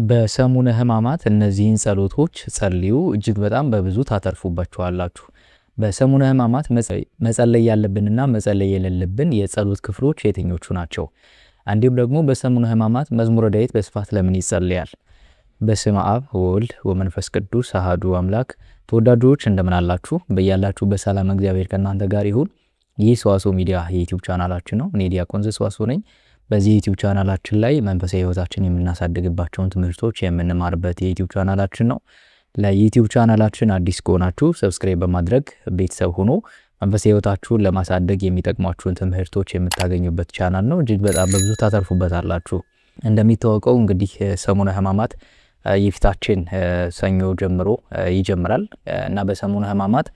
በሰሙነ ሕማማት እነዚህን ጸሎቶች ጸልዩ፣ እጅግ በጣም በብዙ ታተርፉባችኋላችሁ። በሰሙነ ሕማማት መጸለይ ያለብንና መጸለይ የሌለብን የጸሎት ክፍሎች የትኞቹ ናቸው? እንዲሁም ደግሞ በሰሙነ ሕማማት መዝሙረ ዳዊት በስፋት ለምን ይጸለያል? በስመ አብ ወወልድ ወመንፈስ ቅዱስ አሐዱ አምላክ። ተወዳጆች እንደምን አላችሁ? በያላችሁ በሰላም እግዚአብሔር ከእናንተ ጋር ይሁን። ይህ ሰዋስው ሚዲያ የዩቲዩብ ቻናላችን ነው። እኔ ዲያቆን ዘሰዋስው ነኝ። በዚህ ዩቲዩብ ቻናላችን ላይ መንፈሳዊ ህይወታችን የምናሳድግባቸውን ትምህርቶች የምንማርበት የዩቲዩብ ቻናላችን ነው። ለዩቲዩብ ቻናላችን አዲስ ከሆናችሁ ሰብስክራይብ በማድረግ ቤተሰብ ሆኖ መንፈሳዊ ህይወታችሁን ለማሳደግ የሚጠቅሟችሁን ትምህርቶች የምታገኙበት ቻናል ነው። እጅግ በጣም በብዙ ታተርፉበታላችሁ። እንደሚታወቀው እንግዲህ ሰሙነ ሕማማት የፊታችን ሰኞ ጀምሮ ይጀምራል እና በሰሙነ ሕማማት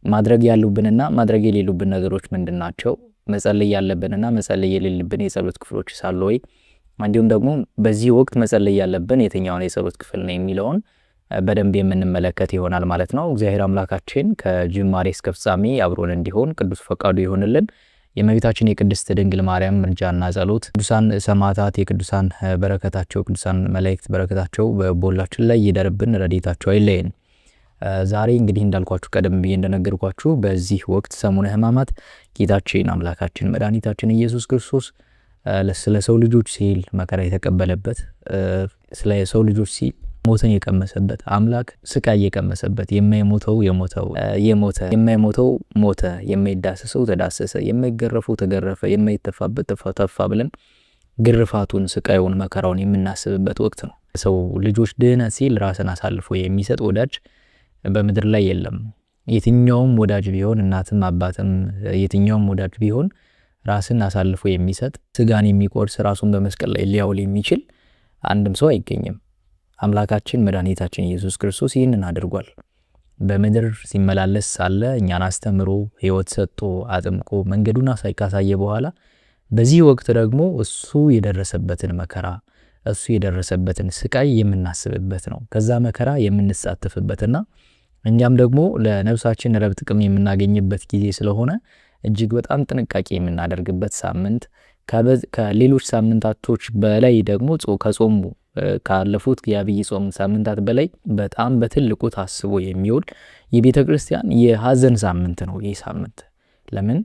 ማድረግ ያሉብንና ማድረግ የሌሉብን ነገሮች ምንድን ናቸው? መጸለይ ያለብንና መጸለይ የሌለብን የጸሎት ክፍሎች ሳሉ ወይ እንዲሁም ደግሞ በዚህ ወቅት መጸለይ ያለብን የትኛውን የጸሎት ክፍል ነው የሚለውን በደንብ የምንመለከት ይሆናል ማለት ነው። እግዚአብሔር አምላካችን ከጅማሬ እስከ ፍጻሜ አብሮን እንዲሆን ቅዱስ ፈቃዱ ይሆንልን። የእመቤታችን የቅድስት ድንግል ማርያም ምልጃና ጸሎት፣ ቅዱሳን ሰማዕታት የቅዱሳን በረከታቸው፣ ቅዱሳን መላእክት በረከታቸው በሁላችን ላይ ይደርብን፣ ረድኤታቸው አይለየን። ዛሬ እንግዲህ እንዳልኳችሁ ቀደም ብዬ እንደነገርኳችሁ በዚህ ወቅት ሰሙነ ሕማማት ጌታችን አምላካችን መድኃኒታችን ኢየሱስ ክርስቶስ ስለ ሰው ልጆች ሲል መከራ የተቀበለበት፣ ስለ ሰው ልጆች ሲል ሞትን የቀመሰበት አምላክ ስቃይ የቀመሰበት፣ የማይሞተው የሞተ፣ የማይሞተው ሞተ፣ የማይዳሰሰው ተዳሰሰ፣ የማይገረፈው ተገረፈ፣ የማይተፋበት ተፋ ብለን ግርፋቱን፣ ስቃዩን፣ መከራውን የምናስብበት ወቅት ነው። ሰው ልጆች ድህነት ሲል ራስን አሳልፎ የሚሰጥ ወዳጅ በምድር ላይ የለም። የትኛውም ወዳጅ ቢሆን እናትም አባትም የትኛውም ወዳጅ ቢሆን ራስን አሳልፎ የሚሰጥ ስጋን የሚቆርስ ራሱን በመስቀል ላይ ሊያውል የሚችል አንድም ሰው አይገኝም። አምላካችን መድኃኒታችን ኢየሱስ ክርስቶስ ይህንን አድርጓል። በምድር ሲመላለስ ሳለ እኛን አስተምሮ ሕይወት ሰጥቶ አጥምቆ መንገዱን ካሳየ በኋላ በዚህ ወቅት ደግሞ እሱ የደረሰበትን መከራ እሱ የደረሰበትን ስቃይ የምናስብበት ነው። ከዛ መከራ የምንሳተፍበትና እኛም ደግሞ ለነፍሳችን ረብ ጥቅም የምናገኝበት ጊዜ ስለሆነ እጅግ በጣም ጥንቃቄ የምናደርግበት ሳምንት፣ ከሌሎች ሳምንታቶች በላይ ደግሞ ከጾሙ ካለፉት የአብይ ጾም ሳምንታት በላይ በጣም በትልቁ ታስቦ የሚውል የቤተ ክርስቲያን የሐዘን ሳምንት ነው። ይህ ሳምንት ለምን?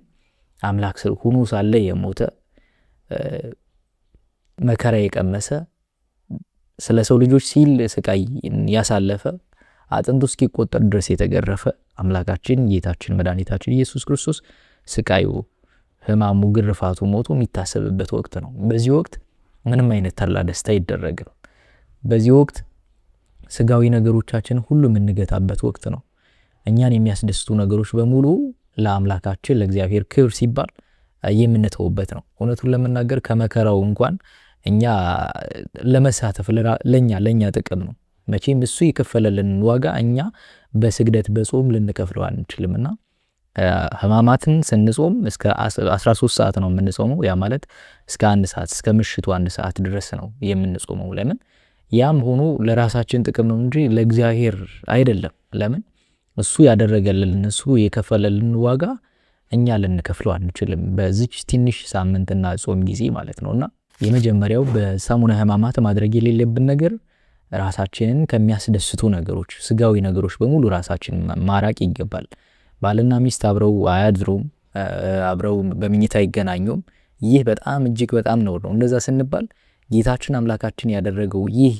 አምላክ ሆኖ ሳለ የሞተ መከራ የቀመሰ ስለ ሰው ልጆች ሲል ስቃይ ያሳለፈ አጥንቱ እስኪቆጠር ድረስ የተገረፈ አምላካችን ጌታችን መድኃኒታችን ኢየሱስ ክርስቶስ ስቃዩ፣ ሕማሙ፣ ግርፋቱ፣ ሞቱ የሚታሰብበት ወቅት ነው። በዚህ ወቅት ምንም አይነት ተድላ ደስታ አይደረግም። በዚህ ወቅት ስጋዊ ነገሮቻችን ሁሉ የምንገታበት ወቅት ነው። እኛን የሚያስደስቱ ነገሮች በሙሉ ለአምላካችን ለእግዚአብሔር ክብር ሲባል የምንተውበት ነው። እውነቱን ለመናገር ከመከራው እንኳን እኛ ለመሳተፍ ለኛ ጥቅም ነው። መቼም እሱ የከፈለልን ዋጋ እኛ በስግደት በጾም ልንከፍለው አንችልምና ሕማማትን ስንጾም እስከ 13 ሰዓት ነው የምንጾመው። ያ ማለት እስከ 1 ሰዓት እስከ ምሽቱ 1 ሰዓት ድረስ ነው የምንጾመው። ለምን? ያም ሆኖ ለራሳችን ጥቅም ነው እንጂ ለእግዚአብሔር አይደለም። ለምን? እሱ ያደረገልን እሱ የከፈለልን ዋጋ እኛ ልንከፍለው አንችልም በዚች ትንሽ ሳምንትና ጾም ጊዜ ማለት ነውና የመጀመሪያው በሰሙነ ሕማማት ማድረግ የሌለብን ነገር ራሳችንን ከሚያስደስቱ ነገሮች፣ ስጋዊ ነገሮች በሙሉ ራሳችን ማራቅ ይገባል። ባልና ሚስት አብረው አያድሩም፣ አብረው በመኝታ አይገናኙም። ይህ በጣም እጅግ በጣም ነውር ነው። እንደዛ ስንባል ጌታችን አምላካችን ያደረገው ይህ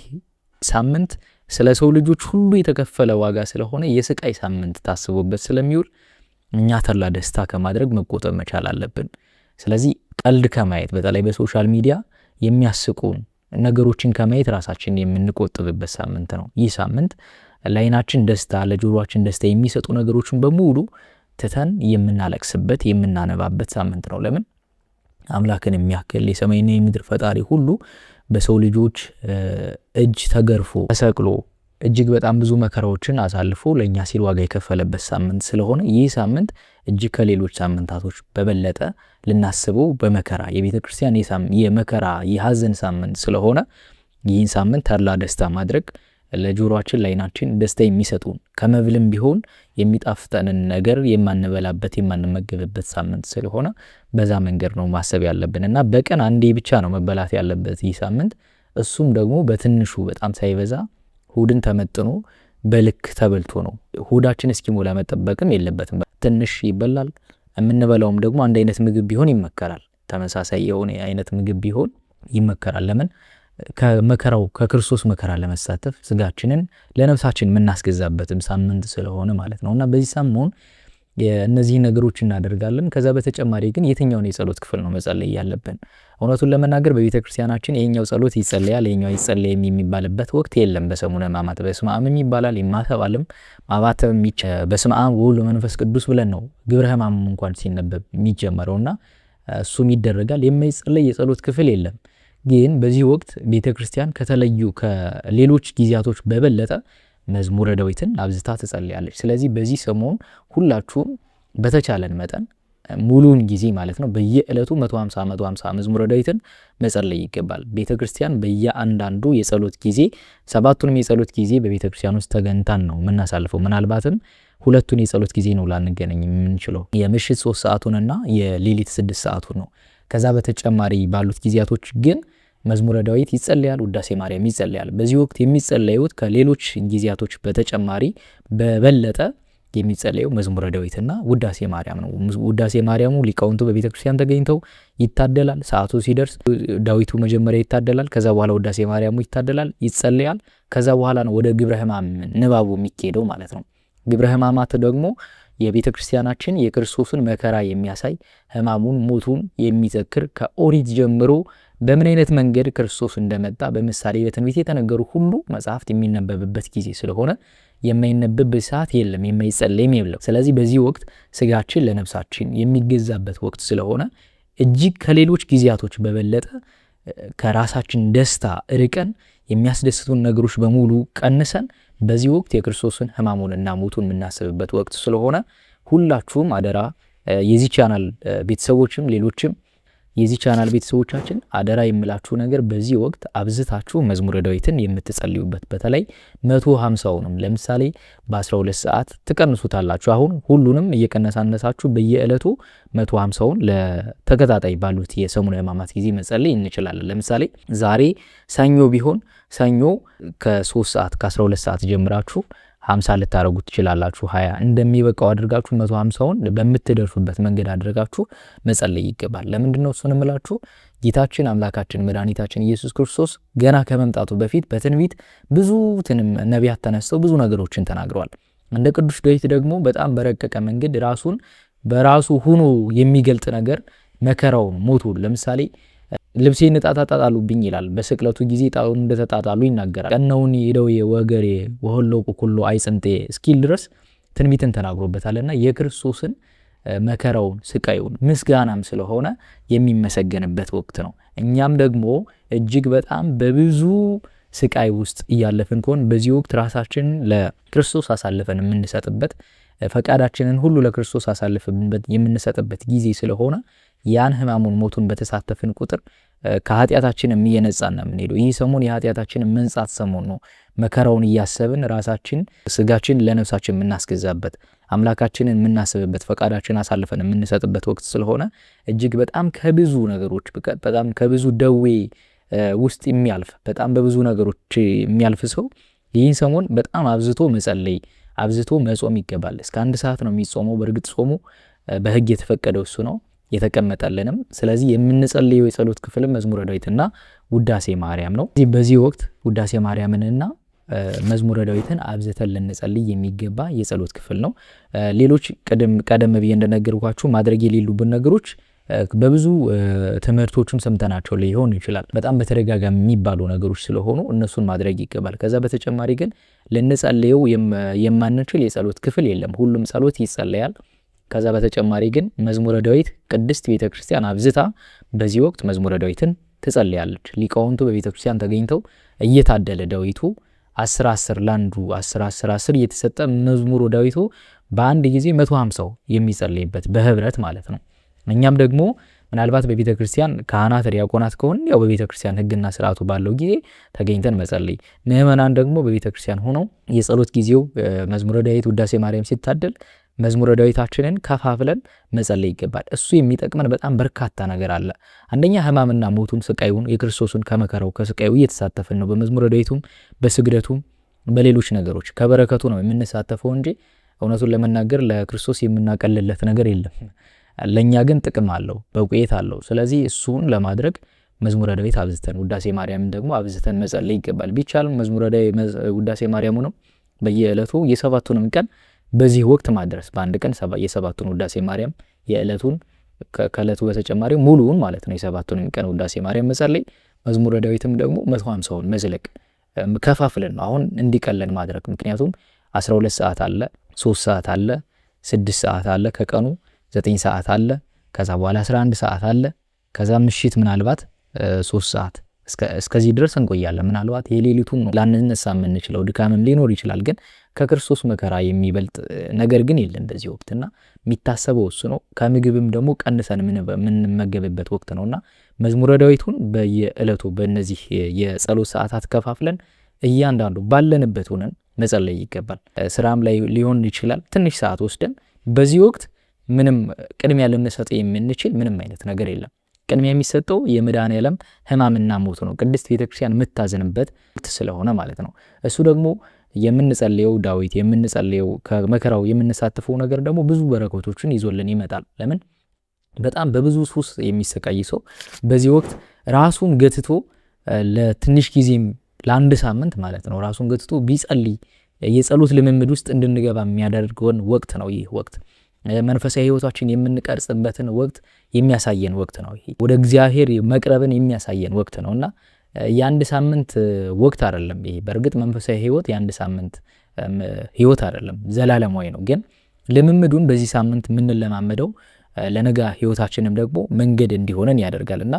ሳምንት ስለ ሰው ልጆች ሁሉ የተከፈለ ዋጋ ስለሆነ የስቃይ ሳምንት ታስቦበት ስለሚውል እኛ ተድላ ደስታ ከማድረግ መቆጠብ መቻል አለብን። ስለዚህ ቀልድ ከማየት በተለይ በሶሻል ሚዲያ የሚያስቁን ነገሮችን ከማየት ራሳችን የምንቆጥብበት ሳምንት ነው። ይህ ሳምንት ለዓይናችን ደስታ ለጆሮአችን ደስታ የሚሰጡ ነገሮችን በሙሉ ትተን የምናለቅስበት የምናነባበት ሳምንት ነው። ለምን? አምላክን የሚያክል የሰማይና የምድር ፈጣሪ ሁሉ በሰው ልጆች እጅ ተገርፎ ተሰቅሎ እጅግ በጣም ብዙ መከራዎችን አሳልፎ ለኛ ሲል ዋጋ የከፈለበት ሳምንት ስለሆነ ይህ ሳምንት እጅግ ከሌሎች ሳምንታቶች በበለጠ ልናስበው በመከራ የቤተ ክርስቲያን የመከራ የሐዘን ሳምንት ስለሆነ ይህን ሳምንት ተድላ ደስታ ማድረግ ለጆሮአችን ለዓይናችን ደስታ የሚሰጡን ከመብልም ቢሆን የሚጣፍጠንን ነገር የማንበላበት የማንመገብበት ሳምንት ስለሆነ በዛ መንገድ ነው ማሰብ ያለብን እና በቀን አንዴ ብቻ ነው መበላት ያለበት ይህ ሳምንት እሱም ደግሞ በትንሹ በጣም ሳይበዛ ሆድን ተመጥኖ በልክ ተበልቶ ነው። ሆዳችን እስኪሞላ መጠበቅም የለበትም። ትንሽ ይበላል። የምንበላውም ደግሞ አንድ አይነት ምግብ ቢሆን ይመከራል። ተመሳሳይ የሆነ አይነት ምግብ ቢሆን ይመከራል። ለምን? ከመከራው ከክርስቶስ መከራ ለመሳተፍ ስጋችንን ለነፍሳችን የምናስገዛበትም ሳምንት ስለሆነ ማለት ነውና በዚህ ሰሞን እነዚህ ነገሮች እናደርጋለን። ከዛ በተጨማሪ ግን የትኛውን የጸሎት ክፍል ነው መጸለይ ያለብን? እውነቱን ለመናገር በቤተ ክርስቲያናችን የኛው ጸሎት ይጸለያል የኛው አይጸለይም የሚባልበት ወቅት የለም። በሰሙነ ሕማማት በስመ አብም ይባላል ይማተባልም ማባተብ በስመ አብ ወወልድ ወመንፈስ ቅዱስ ብለን ነው ግብረ ሕማሙም እንኳን ሲነበብ የሚጀመረውና እሱም ይደረጋል። የማይጸለይ የጸሎት ክፍል የለም። ግን በዚህ ወቅት ቤተ ክርስቲያን ከተለዩ ከሌሎች ጊዜያቶች በበለጠ መዝሙረ ዳዊትን አብዝታ ትጸልያለች። ስለዚህ በዚህ ሰሞን ሁላችሁም በተቻለን መጠን ሙሉን ጊዜ ማለት ነው በየዕለቱ 150 መዝሙረ ዳዊትን መጸለይ ይገባል። ቤተ ክርስቲያን በየአንዳንዱ የጸሎት ጊዜ 7ቱንም የጸሎት ጊዜ በቤተ ክርስቲያን ውስጥ ተገንታን ነው የምናሳልፈው። ምናልባትም 2ቱን የጸሎት ጊዜ ነው ላንገናኝ የምንችለው የምሽት 3 ሰዓቱንና የሌሊት 6 ሰዓቱን ነው። ከዛ በተጨማሪ ባሉት ጊዜያቶች ግን መዝሙረ ዳዊት ይጸለያል፣ ውዳሴ ማርያም ይጸለያል። በዚህ ወቅት የሚጸለዩት ከሌሎች ጊዜያቶች በተጨማሪ በበለጠ የሚጸለየው መዝሙረ ዳዊትና ውዳሴ ማርያም ነው። ውዳሴ ማርያሙ ሊቃውንቱ በቤተ ክርስቲያን ተገኝተው ይታደላል። ሰዓቱ ሲደርስ ዳዊቱ መጀመሪያ ይታደላል። ከዛ በኋላ ውዳሴ ማርያሙ ይታደላል፣ ይጸለያል። ከዛ በኋላ ነው ወደ ግብረ ሕማም ንባቡ የሚካሄደው ማለት ነው። ግብረ ሕማማት ደግሞ የቤተ ክርስቲያናችን የክርስቶስን መከራ የሚያሳይ ሕማሙን ሞቱን የሚዘክር ከኦሪት ጀምሮ በምን አይነት መንገድ ክርስቶስ እንደመጣ በምሳሌ በትንቢት የተነገሩ ሁሉ መጽሐፍት የሚነበብበት ጊዜ ስለሆነ የማይነበብ ሰዓት የለም፣ የማይጸለይም የለም። ስለዚህ በዚህ ወቅት ስጋችን ለነፍሳችን የሚገዛበት ወቅት ስለሆነ እጅግ ከሌሎች ጊዜያቶች በበለጠ ከራሳችን ደስታ ርቀን የሚያስደስቱን ነገሮች በሙሉ ቀንሰን በዚህ ወቅት የክርስቶስን ሕማሙንና ሞቱን የምናስብበት ወቅት ስለሆነ ሁላችሁም አደራ የዚህ ቻናል ቤተሰቦችም ሌሎችም የዚህ ቻናል ቤተሰቦቻችን አደራ የምላችሁ ነገር በዚህ ወቅት አብዝታችሁ መዝሙረ ዳዊትን የምትጸልዩበት በተለይ 150ውንም ለምሳሌ በ12 ሰዓት ትቀንሱታላችሁ። አሁን ሁሉንም እየቀነሳነሳችሁ በየዕለቱ 150ውን ለተከታታይ ባሉት የሰሙነ ሕማማት ጊዜ መጸለይ እንችላለን። ለምሳሌ ዛሬ ሰኞ ቢሆን ሰኞ ከ3 ሰዓት ከ12 ሰዓት ጀምራችሁ 50 ልታረጉት ትችላላችሁ። 20 እንደሚበቃው አድርጋችሁ 150ውን በምትደርሱበት መንገድ አድርጋችሁ መጸለይ ይገባል። ለምንድነው እሱን እምላችሁ? ጌታችን አምላካችን መድኃኒታችን ኢየሱስ ክርስቶስ ገና ከመምጣቱ በፊት በትንቢት ብዙ ነቢያት ተነስተው ብዙ ነገሮችን ተናግረዋል። እንደ ቅዱስ ዳዊት ደግሞ በጣም በረቀቀ መንገድ ራሱን በራሱ ሆኖ የሚገልጥ ነገር መከራውን ሞቱን ለምሳሌ ልብሴን ጣጣጣሉብኝ ይላል። በስቅለቱ ጊዜ ጣውን እንደተጣጣሉ ይናገራል። ቀነውን ሄደው የወገሬ ወህሎቁ ኩሉ አይጽንጤ እስኪል ድረስ ትንቢትን ተናግሮበታልና የክርስቶስን መከራውን ስቃዩን ምስጋናም ስለሆነ የሚመሰገንበት ወቅት ነው። እኛም ደግሞ እጅግ በጣም በብዙ ስቃይ ውስጥ እያለፍን ከሆነ በዚህ ወቅት ራሳችንን ለክርስቶስ አሳልፈን የምንሰጥበት ፈቃዳችንን ሁሉ ለክርስቶስ አሳልፈን የምንሰጥበት ጊዜ ስለሆነ ያን ሕማሙን ሞቱን በተሳተፍን ቁጥር ከኃጢአታችንም እየነጻን ነው የምንሄደው። ይህ ሰሞን የኃጢአታችን መንጻት ሰሞን ነው። መከራውን እያሰብን ራሳችን ስጋችን ለነፍሳችን የምናስገዛበት አምላካችንን የምናስብበት ፈቃዳችን አሳልፈን የምንሰጥበት ወቅት ስለሆነ እጅግ በጣም ከብዙ ነገሮች በጣም ከብዙ ደዌ ውስጥ የሚያልፍ በጣም በብዙ ነገሮች የሚያልፍ ሰው ይህን ሰሞን በጣም አብዝቶ መጸለይ አብዝቶ መጾም ይገባል። እስከ 1 ሰዓት ነው የሚጾመው። በእርግጥ ጾሙ በሕግ የተፈቀደው እሱ ነው የተቀመጠልንም። ስለዚህ የምንጸልየው የጸሎት ክፍልም መዝሙረ ዳዊትና ውዳሴ ማርያም ነው። በዚህ ወቅት ውዳሴ ማርያምንና መዝሙረ ዳዊትን አብዝተን ልንጸልይ የሚገባ የጸሎት ክፍል ነው። ሌሎች ቀደም ብዬ እንደነገርኳችሁ ማድረግ የሌሉብን ነገሮች በብዙ ትምህርቶችም ሰምተናቸው ሊሆን ይችላል። በጣም በተደጋጋሚ የሚባሉ ነገሮች ስለሆኑ እነሱን ማድረግ ይገባል። ከዛ በተጨማሪ ግን ልንጸልየው የማንችል የጸሎት ክፍል የለም። ሁሉም ጸሎት ይጸለያል። ከዛ በተጨማሪ ግን መዝሙረ ዳዊት ቅድስት ቤተክርስቲያን አብዝታ በዚህ ወቅት መዝሙረ ዳዊትን ትጸልያለች። ሊቃውንቱ በቤተክርስቲያን ተገኝተው እየታደለ ዳዊቱ 10 ላንዱ 10 እየተሰጠ መዝሙሩ ዳዊቱ በአንድ ጊዜ 150 የሚጸልይበት በህብረት ማለት ነው። እኛም ደግሞ ምናልባት በቤተክርስቲያን ካህናት ዲያቆናት ከሆነ ያው በቤተክርስቲያን ሕግና ስርዓቱ ባለው ጊዜ ተገኝተን መጸለይ፣ ምእመናን ደግሞ በቤተክርስቲያን ሆነው የጸሎት ጊዜው መዝሙረ ዳዊት ውዳሴ ማርያም ሲታደል መዝሙረ ዳዊታችንን ከፋፍለን መጸለይ ይገባል። እሱ የሚጠቅመን በጣም በርካታ ነገር አለ። አንደኛ ሕማምና ሞቱን ስቃዩን የክርስቶስን ከመከራው ከስቃዩ እየተሳተፍን ነው። በመዝሙረ ዳዊቱም በስግደቱም በሌሎች ነገሮች ከበረከቱ ነው የምንሳተፈው እንጂ እውነቱን ለመናገር ለክርስቶስ የምናቀልለት ነገር የለም። ለእኛ ግን ጥቅም አለው፣ በውጤት አለው። ስለዚህ እሱን ለማድረግ መዝሙረ ዳዊት አብዝተን ውዳሴ ማርያምን ደግሞ አብዝተን መጸለይ ይገባል። ቢቻልም መዝሙረ ዳዊት ውዳሴ ማርያሙንም በየዕለቱ የሰባቱንም ቀን በዚህ ወቅት ማድረስ በአንድ ቀን የሰባቱን ውዳሴ ማርያም የዕለቱን ከዕለቱ በተጨማሪ ሙሉውን ማለት ነው የሰባቱንም ቀን ውዳሴ ማርያም መጸለይ፣ መዝሙረ ዳዊትም ደግሞ 150ውን መዝለቅ ከፋፍለን ነው አሁን እንዲቀለን ማድረግ። ምክንያቱም 12 ሰዓት አለ፣ 3 ሰዓት አለ፣ 6 ሰዓት አለ፣ ከቀኑ 9 ሰዓት አለ፣ ከዛ በኋላ 11 ሰዓት አለ፣ ከዛ ምሽት ምናልባት 3 ሰዓት እስከዚህ ድረስ እንቆያለን። ምናልባት የሌሊቱን ነው ላንነሳ የምንችለው፣ ድካምም ሊኖር ይችላል። ግን ከክርስቶስ መከራ የሚበልጥ ነገር ግን የለም በዚህ ወቅትና የሚታሰበው እሱ ነው። ከምግብም ደግሞ ቀንሰን የምንመገብበት ወቅት ነውና መዝሙረ ዳዊቱን በየዕለቱ በእነዚህ የጸሎት ሰዓታት ከፋፍለን እያንዳንዱ ባለንበት ሆነን መጸለይ ይገባል። ስራም ላይ ሊሆን ይችላል። ትንሽ ሰዓት ወስደን በዚህ ወቅት ምንም ቅድሚያ ልንሰጥ የምንችል ምንም አይነት ነገር የለም። ቅድሚያ የሚሰጠው የመድኃኔዓለም ሕማምና ሞት ነው። ቅድስት ቤተክርስቲያን የምታዝንበት ወቅት ስለሆነ ማለት ነው። እሱ ደግሞ የምንጸልየው ዳዊት የምንጸልየው ከመከራው የምንሳተፈው ነገር ደግሞ ብዙ በረከቶችን ይዞልን ይመጣል። ለምን በጣም በብዙ ሱስ የሚሰቃይ ሰው በዚህ ወቅት ራሱን ገትቶ ለትንሽ ጊዜም ለአንድ ሳምንት ማለት ነው ራሱን ገትቶ ቢጸልይ የጸሎት ልምምድ ውስጥ እንድንገባ የሚያደርገውን ወቅት ነው። ይህ ወቅት መንፈሳዊ ሕይወታችን የምንቀርጽበትን ወቅት የሚያሳየን ወቅት ነው። ይሄ ወደ እግዚአብሔር መቅረብን የሚያሳየን ወቅት ነውና የአንድ ሳምንት ወቅት አይደለም። ይሄ በእርግጥ መንፈሳዊ ሕይወት የአንድ ሳምንት ሕይወት አይደለም፣ ዘላለማዊ ነው። ግን ልምምዱን በዚህ ሳምንት የምንለማመደው ለነገ ሕይወታችንም ደግሞ መንገድ እንዲሆነን ያደርጋልና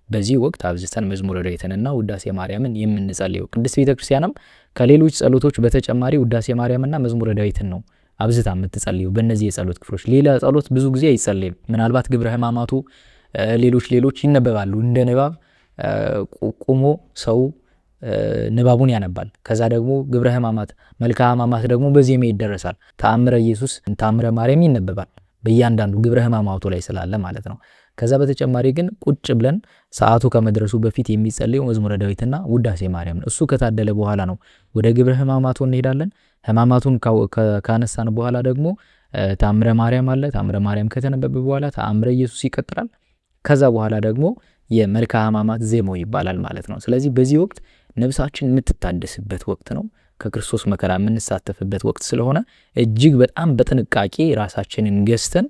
በዚህ ወቅት አብዝተን መዝሙረ ዳዊትንና ውዳሴ ማርያምን የምንጸልየው። ቅድስት ቤተክርስቲያንም ከሌሎች ጸሎቶች በተጨማሪ ውዳሴ ማርያምና መዝሙረ ዳዊትን ነው አብዝታ የምትጸልየው በእነዚህ የጸሎት ክፍሎች። ሌላ ጸሎት ብዙ ጊዜ አይጸልይም። ምናልባት ግብረ ሕማማቱ ሌሎች ይነበባሉ። እንደ ንባብ ቁሞ ሰው ንባቡን ያነባል። ከዛ ደግሞ ግብረ ሕማማት መልክአ ሕማማት ደግሞ በዜማ ይደረሳል። ተአምረ ኢየሱስ ተአምረ ማርያም ይነበባል በእያንዳንዱ ግብረ ሕማማቱ ላይ ስላለ ማለት ነው። ከዛ በተጨማሪ ግን ቁጭ ብለን ሰዓቱ ከመድረሱ በፊት የሚጸልየው መዝሙረ ዳዊትና ውዳሴ ማርያም ነው። እሱ ከታደለ በኋላ ነው ወደ ግብረ ሕማማቱ እንሄዳለን። ሕማማቱን ካነሳን በኋላ ደግሞ ተአምረ ማርያም አለ። ተአምረ ማርያም ከተነበበ በኋላ ተአምረ ኢየሱስ ይቀጥላል። ከዛ በኋላ ደግሞ የመልክአ ሕማማት ዜማው ይባላል ማለት ነው። ስለዚህ በዚህ ወቅት ነፍሳችን የምትታደስበት ወቅት ነው። ከክርስቶስ መከራ የምንሳተፍበት ወቅት ስለሆነ እጅግ በጣም በጥንቃቄ ራሳችንን ገዝተን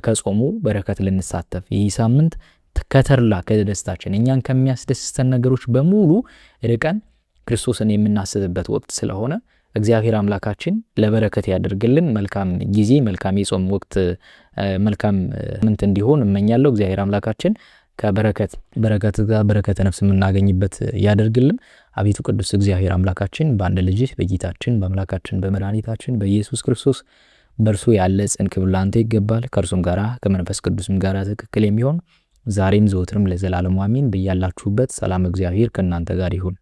ከጾሙ በረከት ልንሳተፍ ይህ ሳምንት ከተርላ ከደስታችን እኛን ከሚያስደስተን ነገሮች በሙሉ ርቀን ክርስቶስን የምናስብበት ወቅት ስለሆነ እግዚአብሔር አምላካችን ለበረከት ያደርግልን። መልካም ጊዜ፣ መልካም የጾም ወቅት፣ መልካም ሳምንት እንዲሆን እመኛለሁ። እግዚአብሔር አምላካችን በረከተ ነፍስ የምናገኝበት ያደርግልን። አቤቱ ቅዱስ እግዚአብሔር አምላካችን በአንድ ልጅህ በጌታችን በአምላካችን በመድኃኒታችን በኢየሱስ ክርስቶስ በእርሱ ያለ ጽን ክብር ላንተ ይገባል። ከእርሱም ጋራ ከመንፈስ ቅዱስም ጋራ ትክክል የሚሆን ዛሬም ዘወትርም ለዘላለሙ አሜን። በያላችሁበት ሰላም እግዚአብሔር ከእናንተ ጋር ይሁን።